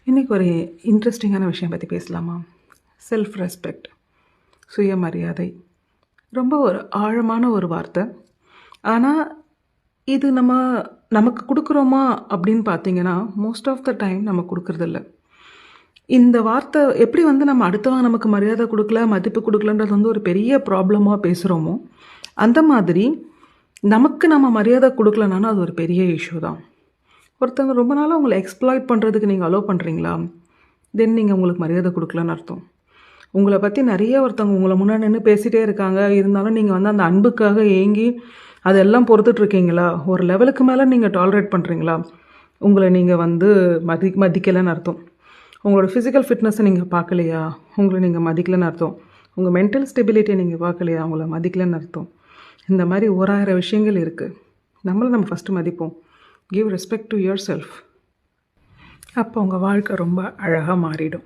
இன்றைக்கி ஒரு இன்ட்ரெஸ்டிங்கான விஷயம் பற்றி பேசலாமா? செல்ஃப் ரெஸ்பெக்ட், சுயமரியாதை. ரொம்ப ஒரு ஆழமான ஒரு வார்த்தை. ஆனால் இது நமக்கு கொடுக்குறோமா அப்படின்னு பார்த்தீங்கன்னா, மோஸ்ட் ஆஃப் த டைம் நம்ம கொடுக்குறதில்ல. இந்த வார்த்தை எப்படி நம்ம அடுத்தவங்க நமக்கு மரியாதை கொடுக்கல, மதிப்பு கொடுக்கலன்றது ஒரு பெரிய ப்ராப்ளமாக பேசுகிறோமோ, அந்த மாதிரி நமக்கு நம்ம மரியாதை கொடுக்கலனாலும் அது ஒரு பெரிய இஷ்யூ தான். ஒருத்தவங்க ரொம்ப நாளாக உங்களை எக்ஸ்ப்ளாய்ட் பண்ணுறதுக்கு நீங்கள் அலோவ் பண்ணுறீங்களா? தென் நீங்கள் உங்களுக்கு மரியாதை கொடுக்கலன்னு அர்த்தம். உங்களை பற்றி நிறைய ஒருத்தவங்க உங்களை முன்னாடி நின்று பேசிகிட்டே இருக்காங்க, இருந்தாலும் நீங்கள் அந்த அன்புக்காக ஏங்கி அதெல்லாம் பொறுத்துட்ருக்கீங்களா? ஒரு லெவலுக்கு மேலே நீங்கள் டாலரேட் பண்ணுறீங்களா? உங்களை நீங்கள் மதிக்கலைன்னு அர்த்தம். உங்களோட ஃபிசிக்கல் ஃபிட்னஸை நீங்கள் பார்க்கலையா? உங்களை நீங்கள் மதிக்கலைன்னு அர்த்தம். உங்கள் மென்டல் ஸ்டெபிலிட்டியை நீங்கள் பார்க்கலையா? உங்களை மதிக்கலைன்னு அர்த்தம். இந்த மாதிரி 1000 விஷயங்கள் இருக்குது. நம்ம ஃபஸ்ட்டு மதிப்போம். Give respect to yourself. அப்போ உங்கள் வாழ்க்கை ரொம்ப அழகாக மாறிடும்.